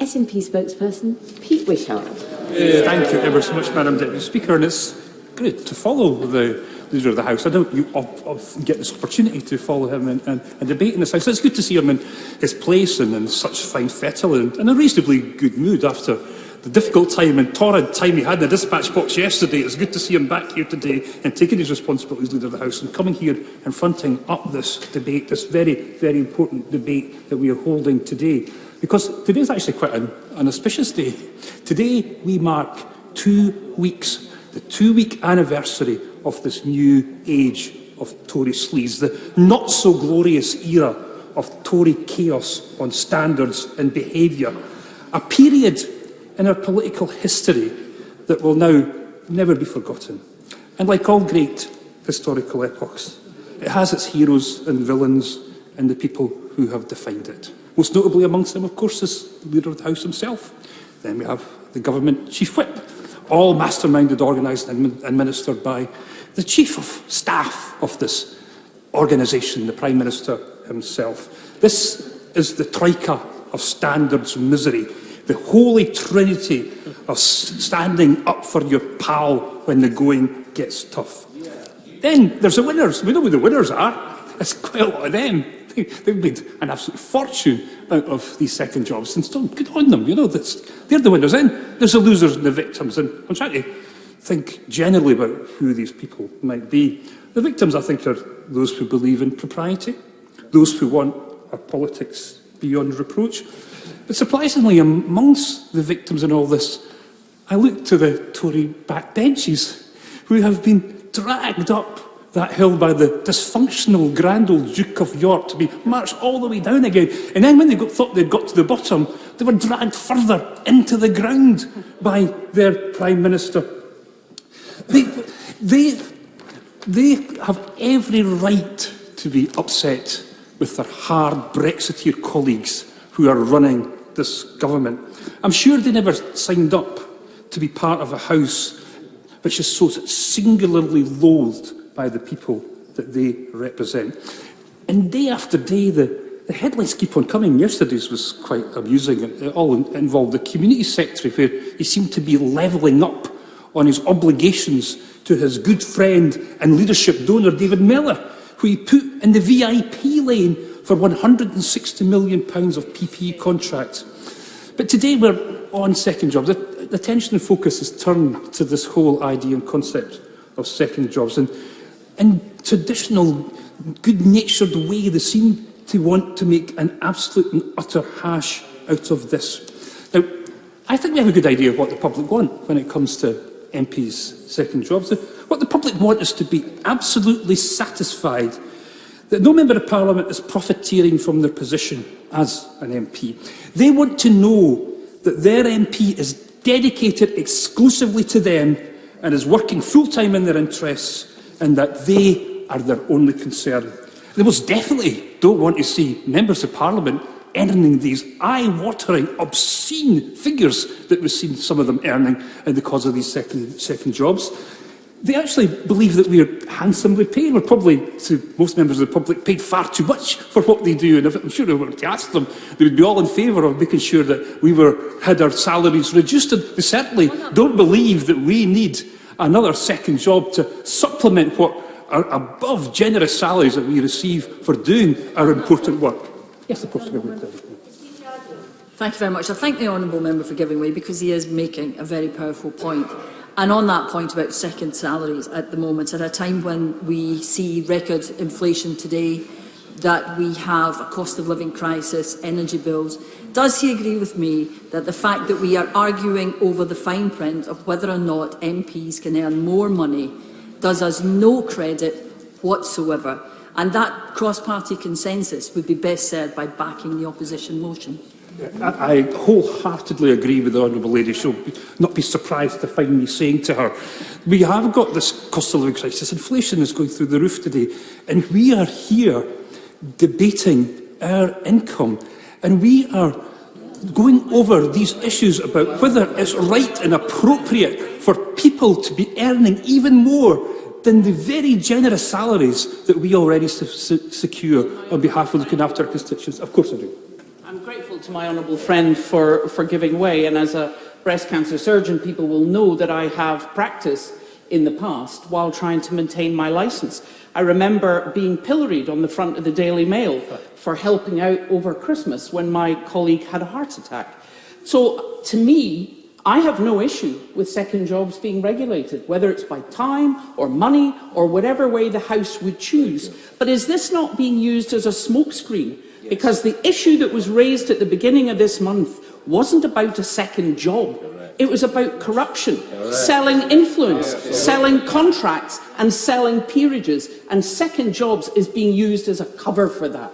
SNP spokesperson, Pete Wishart. Thank you ever so much, Madam Deputy Speaker, and it's great to follow the Leader of the House. I don't often get this opportunity to follow him and debate in this House. It's good to see him in his place and in such fine fettle and in a reasonably good mood after the difficult time and torrid time he had in the dispatch box yesterday. It's good to see him back here today and taking his responsibilities as Leader of the House and coming here and fronting up this debate, this very, very important debate that we are holding today. Because today is actually quite an auspicious day. Today we mark 2 weeks, the 2-week anniversary of this new age of Tory sleaze, the not-so-glorious era of Tory chaos on standards and behaviour, a period in our political history that will now never be forgotten. And like all great historical epochs, it has its heroes and villains and the people who have defined it. Most notably amongst them, of course, is the Leader of the House himself. Then we have the Government Chief Whip, all masterminded, organised and administered by the Chief of Staff of this organisation, the Prime Minister himself. This is the troika of standards misery, the holy trinity of standing up for your pal when the going gets tough. Then there's the winners. We know who the winners are. It's quite a lot of them. They've made an absolute fortune out of these second jobs, and still good on them. You know, they're the winners. Then there's the losers and the victims, and I'm trying to think generally about who these people might be. The victims, I think, are those who believe in propriety, those who want our politics beyond reproach. But surprisingly, amongst the victims in all this, I look to the Tory backbenches who have been dragged up that hill by the dysfunctional grand old Duke of York to be marched all the way down again. And then when they thought they'd got to the bottom, they were dragged further into the ground by their Prime Minister. They have every right to be upset with their hard Brexiteer colleagues who are running this government. I'm sure they never signed up to be part of a House which is so singularly loathed by the people that they represent. And day after day, the headlines keep on coming. Yesterday's was quite amusing. It all involved the Community Secretary, where he seemed to be levelling up on his obligations to his good friend and leadership donor, David Miller, who he put in the VIP lane for £160 million of PPE contracts. But today we're on second jobs. The attention and focus is turned to this whole idea and concept of second jobs. And in traditional, good-natured way, they seem to want to make an absolute and utter hash out of this. Now, I think we have a good idea of what the public want when it comes to MPs' second jobs. What the public want is to be absolutely satisfied that no Member of Parliament is profiteering from their position as an MP. They want to know that their MP is dedicated exclusively to them and is working full-time in their interests, and that they are their only concern. They most definitely don't want to see Members of Parliament earning these eye-watering, obscene figures that we've seen some of them earning in the cause of these second jobs. They actually believe that we are handsomely paid. We're probably, to most members of the public, paid far too much for what they do. And if I'm sure if we were to ask them, they would be all in favour of making sure that we had our salaries reduced. And they certainly don't believe that we need another second job to supplement what are above generous salaries that we receive for doing our important work. Yes, of course. Thank you very much. I thank the honourable member for giving way, because he is making a very powerful point. And on that point about second salaries at the moment, at a time when we see record inflation today, that we have a cost of living crisis, energy bills, does he agree with me that the fact that we are arguing over the fine print of whether or not MPs can earn more money does us no credit whatsoever? And that cross-party consensus would be best served by backing the opposition motion. I wholeheartedly agree with the Honourable Lady. She'll not be surprised to find me saying to her, we have got this cost of living crisis. Inflation is going through the roof today, and we are here debating our income, and we are going over these issues about whether it's right and appropriate for people to be earning even more than the very generous salaries that we already secure on behalf of looking after our constituents. Of course I do. I'm grateful To my honourable friend for giving way, and as a breast cancer surgeon, people will know that I have practiced in the past while trying to maintain my licence. I remember being pilloried on the front of the Daily Mail for helping out over Christmas when my colleague had a heart attack. So, to me, I have no issue with second jobs being regulated, whether it's by time or money or whatever way the House would choose. But is this not being used as a smokescreen? Because the issue that was raised at the beginning of this month wasn't about a second job. It was about corruption, selling influence, selling contracts and selling peerages. And second jobs is being used as a cover for that.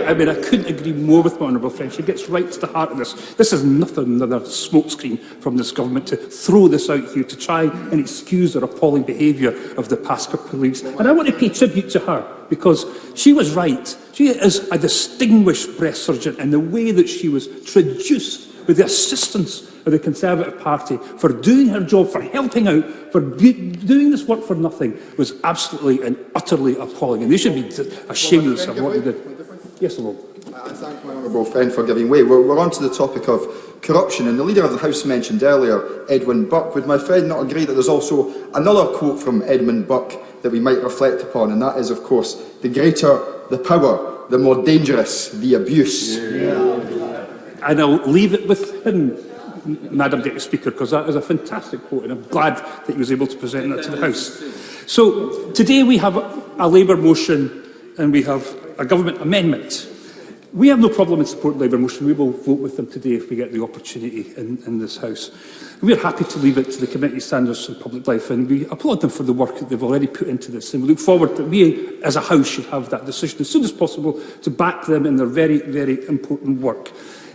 I mean, I couldn't agree more with my honourable friend. She gets right to the heart of this. This is nothing but a smokescreen from this government to throw this out here to try and excuse their appalling behaviour of the past couple of weeks. And I want to pay tribute to her because she was right. She is a distinguished breast surgeon, and the way that she was traduced with the assistance of the Conservative Party for doing her job, for helping out, for doing this work for nothing, was absolutely and utterly appalling. And they should be ashamed of themselves what they did. Yes, Lord. I thank my honourable friend for giving way. We're on to the topic of corruption, and the Leader of the House mentioned earlier Edwin Burke. Would my friend not agree that there's also another quote from Edmund Burke that we might reflect upon, and that is, of course, the greater the power, the more dangerous the abuse. And I'll leave it with him, Madam Deputy Speaker, because that is a fantastic quote, and I'm glad that he was able to present that to the House. So today we have a Labour motion and we have a government amendment. We have no problem in supporting the Labour motion. We will vote with them today if we get the opportunity in this House. We are happy to leave it to the Committee of Standards and Public Life, and we applaud them for the work that they've already put into this, and we look forward that we as a House should have that decision as soon as possible to back them in their very, very important work.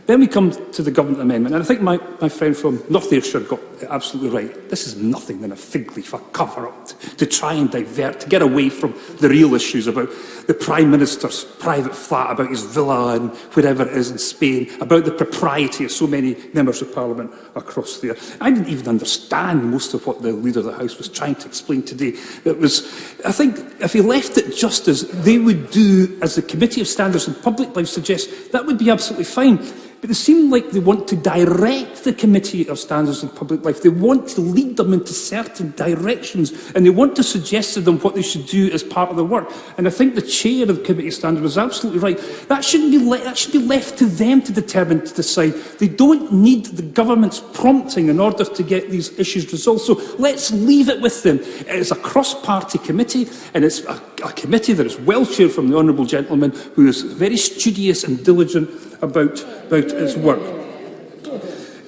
Then we come to the government amendment, and I think my friend from North Ayrshire got it absolutely right. This is nothing than a fig leaf, a cover-up to try and divert, to get away from the real issues about the Prime Minister's private flat, about his villa and wherever it is in Spain, about the propriety of so many members of Parliament across there. I didn't even understand most of what the Leader of the House was trying to explain today. It was, I think, if he left it just as they would do, as the Committee of Standards and Public Life suggests, that would be absolutely fine. But they seem like they want to direct the Committee of Standards and Public Life. They want to lead them into certain directions, and they want to suggest to them what they should do as part of the work. And I think the chair of the Committee of Standards was absolutely right. That shouldn't be that should be left to them to determine, to decide. They don't need the government's prompting in order to get these issues resolved. So let's leave it with them. It's a cross-party committee, and it's a committee that is well chaired from the honourable gentleman, who is very studious and diligent about its work.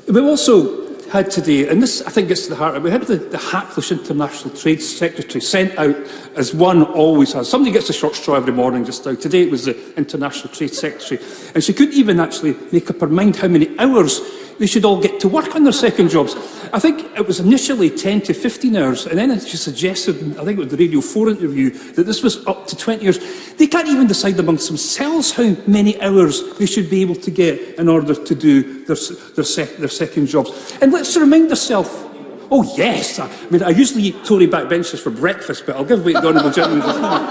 We've also had today, and this I think gets to the heart of it, we had the hapless International Trade Secretary sent out as one always has. Somebody gets a short straw every morning just now. Today it was the International Trade Secretary, and she couldn't even actually make up her mind how many hours they should all get to work on their second jobs. I think it was initially 10 to 15 hours, and then she suggested, I think it was the Radio 4 interview, that this was up to 20 hours. They can't even decide amongst themselves how many hours they should be able to get in order to do their second jobs. And let's remind ourselves, oh yes, I mean, I usually eat Tory backbenchers for breakfast, but I'll give way to the honourable gentleman just now.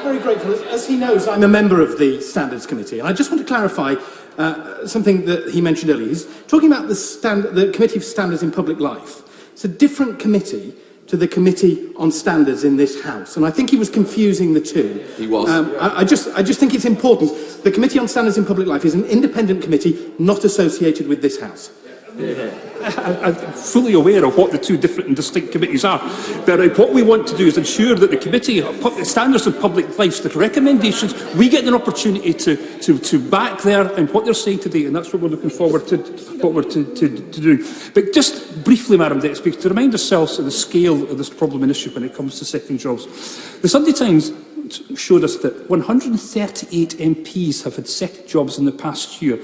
Very grateful. As he knows, I'm a member of the Standards Committee, and I just want to clarify something that he mentioned earlier. He's talking about the Committee of Standards in Public Life. It's a different committee to the Committee on Standards in this House, and I think he was confusing the two. He was. I just think it's important. The Committee on Standards in Public Life is an independent committee not associated with this House. I'm fully aware of what the two different and distinct committees are, but what we want to do is ensure that the Committee of Standards of Public Life, the recommendations, we get an opportunity to back there and what they're saying today, and that's what we're looking forward to doing. But just briefly, Madam Deputy Speaker, to remind ourselves of the scale of this problem and issue when it comes to second jobs. The Sunday Times showed us that 138 MPs have had second jobs in the past year,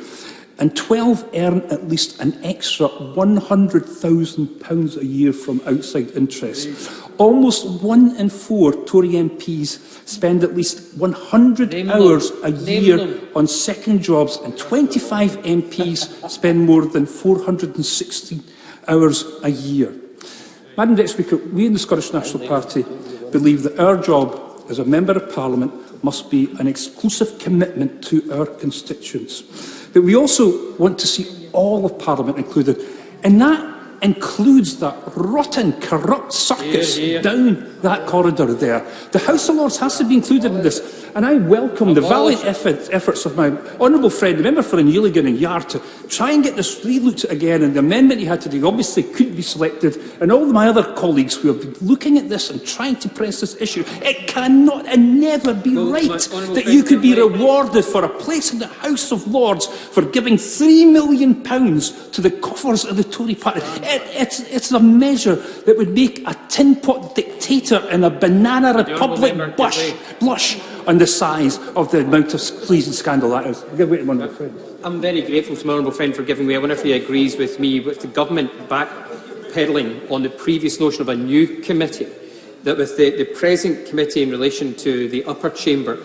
and 12 earn at least an extra £100,000 a year from outside interest. Almost 1 in 4 Tory MPs spend at least 100 hours a year on second jobs, and 25 MPs spend more than 460 hours a year. Madam Deputy Speaker, we in the Scottish National Party believe that our job as a Member of Parliament must be an exclusive commitment to our constituents. But we also want to see all of Parliament included, and that includes that rotten, corrupt circus down that corridor there. The House of Lords has to be included in this, and I welcome the valiant efforts of my honourable friend, the member for Inhilligan and Yard, to try and get this re-looked at again, and the amendment he had to do obviously couldn't be selected, and all my other colleagues who have been looking at this and trying to press this issue. It cannot and never be right that you could be rewarded for a place in the House of Lords for giving £3 million to the coffers of the Tory party. It's a measure that would make a tin pot dictator in a banana republic blush on the size of the amount of pleasing scandal that is. I'll give way to one of my friends. I'm very grateful to my honourable friend for giving way. I wonder if he agrees with me, with the government backpedalling on the previous notion of a new committee, that with the present committee in relation to the upper chamber,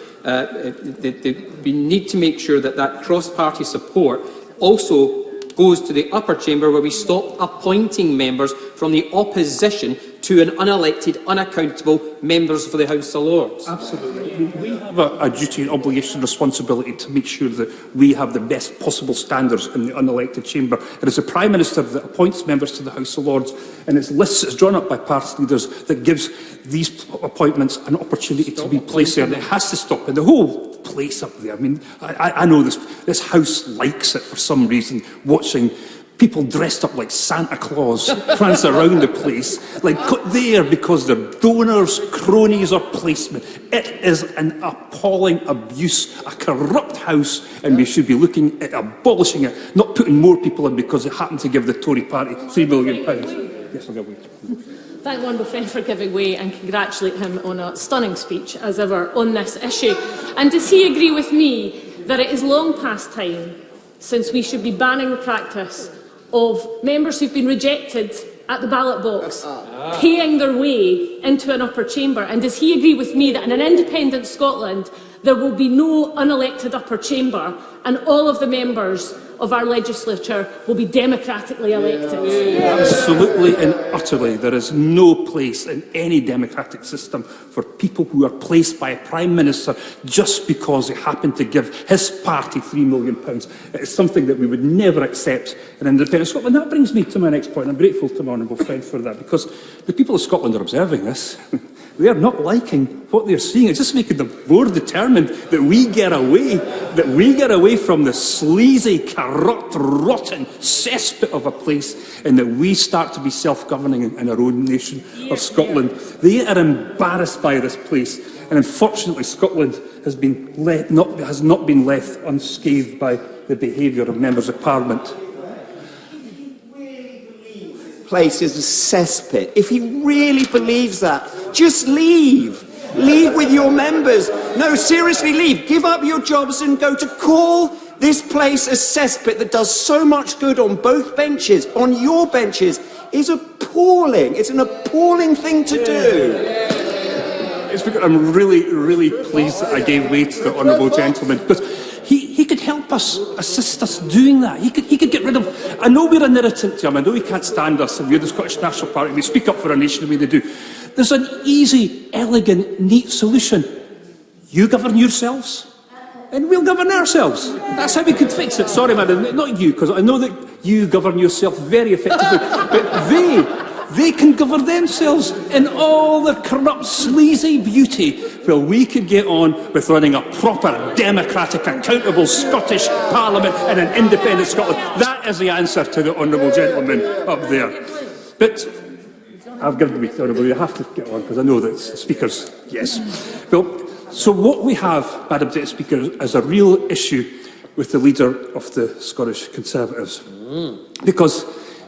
we need to make sure that that cross-party support also goes to the upper chamber, where we stop appointing members from the opposition to an unelected, unaccountable members for the House of Lords. Absolutely. We have a duty and obligation and responsibility to make sure that we have the best possible standards in the unelected chamber. It is the Prime Minister that appoints members to the House of Lords, and it's lists that's drawn up by party leaders that gives these appointments an opportunity to be placed there, and it has to stop. And the whole place up there, I mean, I know this House likes it for some reason, watching people dressed up like Santa Claus prance around the place, like put there because they're donors, cronies or placement. It is an appalling abuse, a corrupt House, and we should be looking at abolishing it, not putting more people in because it happened to give the Tory party £3 million. Yes, I'll give way. Thank the honourable friend for giving way and congratulate him on a stunning speech, as ever, on this issue. And does he agree with me that it is long past time since we should be banning the practice of members who've been rejected at the ballot box paying their way into an upper chamber? And does he agree with me that in an independent Scotland there will be no unelected upper chamber and all of the members of our legislature will be democratically elected? Absolutely and utterly. There is no place in any democratic system for people who are placed by a Prime Minister just because they happen to give his party £3 million. It is something that we would never accept in independent Scotland. That brings me to my next point. I'm grateful to my honourable friend for that, because the people of Scotland are observing this. They are not liking what they're seeing. It's just making them more determined that we get away from the sleazy, corrupt, rotten cesspit of a place, and that we start to be self-governing in our own nation of Scotland. They are embarrassed by this place, and unfortunately Scotland has not been left unscathed by the behaviour of members of Parliament. Place is a cesspit. If he really believes that, just leave. Leave with your members. No, seriously, leave. Give up your jobs and go. To call this place a cesspit that does so much good on both benches, on your benches, is appalling. It's an appalling thing to do. I'm really pleased that I gave way to the honourable gentleman, because he could help us, assist us doing that. He could get rid of... I know we're an irritant to him. I know he can't stand us, and we're the Scottish National Party. We speak up for our nation the way they do. There's an easy, elegant, neat solution. You govern yourselves, and we'll govern ourselves. That's how we could fix it. Sorry, madam, not you, because I know that you govern yourself very effectively, but they can govern themselves in all their corrupt, sleazy beauty, while we could get on with running a proper, democratic, accountable Scottish Parliament in an independent Scotland. That is the answer to the honourable gentleman up there. But I've given the honourable, you have to get on, because I know that speakers, yes. Well, so what we have, Madam Deputy Speaker, is a real issue with the leader of the Scottish Conservatives. Because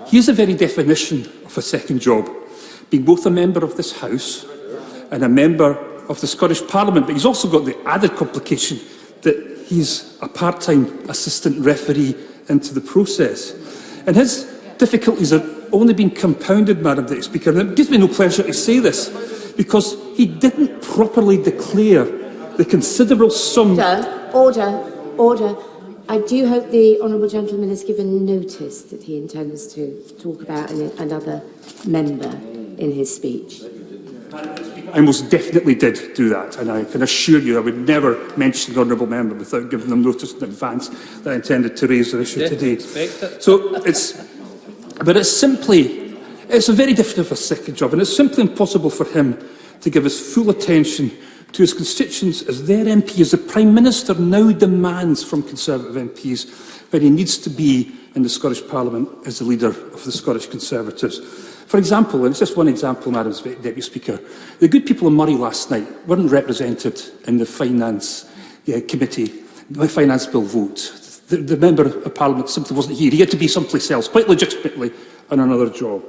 he is the very definition of a second job, being both a member of this House and a member of the Scottish Parliament. But he's also got the added complication that he's a part-time assistant referee into the process. And his difficulties have only been compounded, Madam Deputy Speaker, and it gives me no pleasure to say this, because he didn't properly declare the considerable sum... Order. I do hope the honourable gentleman has given notice that he intends to talk about another member in his speech. I most definitely did do that, and I can assure you I would never mention the honourable member without giving them notice in advance that I intended to raise the issue today. So it's a very different of a second job, and it's simply impossible for him to give his full attention to his constituents as their MP, as the Prime Minister now demands from Conservative MPs, when he needs to be in the Scottish Parliament as the leader of the Scottish Conservatives. For example, and it's just one example, Madam Deputy Speaker, the good people of Murray last night weren't represented in the Finance Committee, the Finance Bill vote. The Member of Parliament simply wasn't here. He had to be someplace else, quite legitimately, on another job.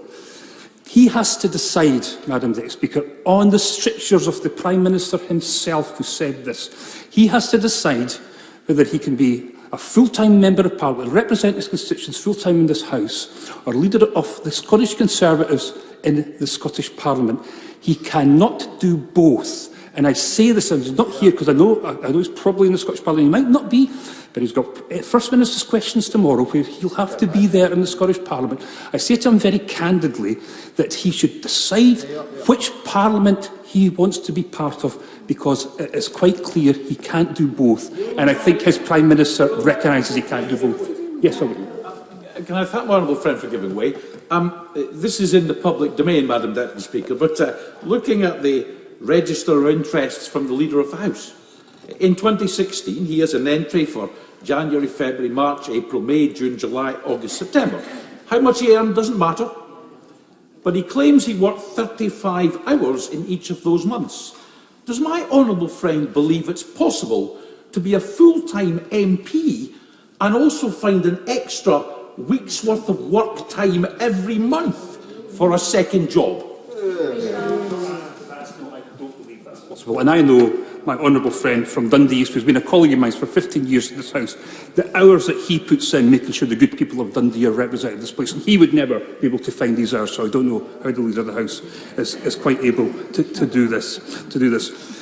He has to decide, Madam Deputy Speaker, on the strictures of the Prime Minister himself who said this. He has to decide whether he can be a full-time Member of Parliament, represent his constituents full-time in this House, or leader of the Scottish Conservatives in the Scottish Parliament. He cannot do both. And I say this, and he's not here because I know he's probably in the Scottish Parliament. He might not be, but he's got First Minister's questions tomorrow where he'll have to be there in the Scottish Parliament. I say to him very candidly that he should decide which Parliament he wants to be part of, because it is quite clear he can't do both. And I think his Prime Minister recognises he can't do both. Yes, I would. Can I thank my honourable friend for giving way? This is in the public domain, Madam Deputy Speaker, but looking at the register of interests from the Leader of the House, in 2016 he has an entry for January, February, March, April, May, June, July, August, September. How much he earned doesn't matter, but he claims he worked 35 hours in each of those months. Does my honourable friend believe it's possible to be a full-time MP and also find an extra week's worth of work time every month for a second job? Possible. And I know my honourable friend from Dundee East, who's been a colleague of mine for 15 years in this House, the hours that he puts in making sure the good people of Dundee are represented in this place, and he would never be able to find these hours, so I don't know how the Leader of the House is quite able to do this.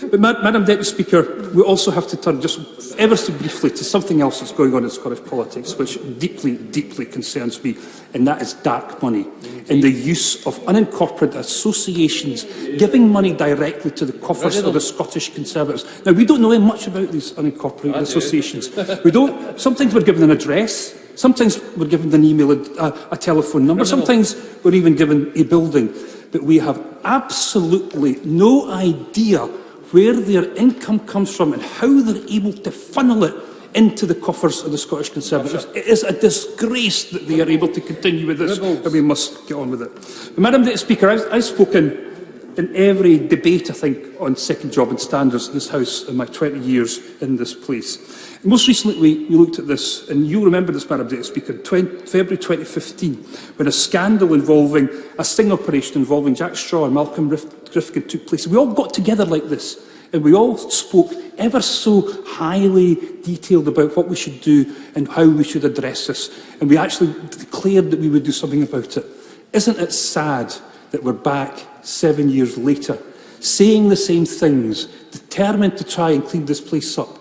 But Madam Deputy Speaker, we also have to turn just ever so briefly to something else that's going on in Scottish politics, which deeply, deeply concerns me, and that is dark money and the use of unincorporated associations giving money directly to the coffers of the Scottish Conservatives. Now, we don't know much about these unincorporated associations. We don't. Sometimes we're given an address, sometimes we're given an email, a telephone number, sometimes we're even given a building, but we have absolutely no idea where their income comes from and how they're able to funnel it into the coffers of the Scottish Conservatives. It is a disgrace that they are able to continue with this, and we must get on with it. But, Madam Deputy Speaker, I've spoken in every debate, I think, on second job and standards in this House in my 20 years in this place. And most recently, we looked at this, and you'll remember this, Madam Deputy Speaker, February 2015, when a scandal involving a sting operation involving Jack Straw and Malcolm Rifkin took place. We all got together like this, and we all spoke ever so highly detailed about what we should do and how we should address this. And we actually declared that we would do something about it. Isn't it sad that we're back 7 years later, saying the same things, determined to try and clean this place up?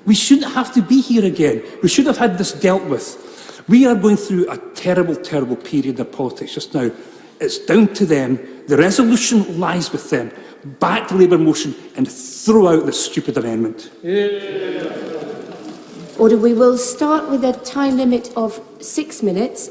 We shouldn't have to be here again. We should have had this dealt with. We are going through a terrible, terrible period in politics just now. It's down to them. The resolution lies with them. Back the Labour motion and throw out this stupid amendment. Order. We will start with a time limit of 6 minutes.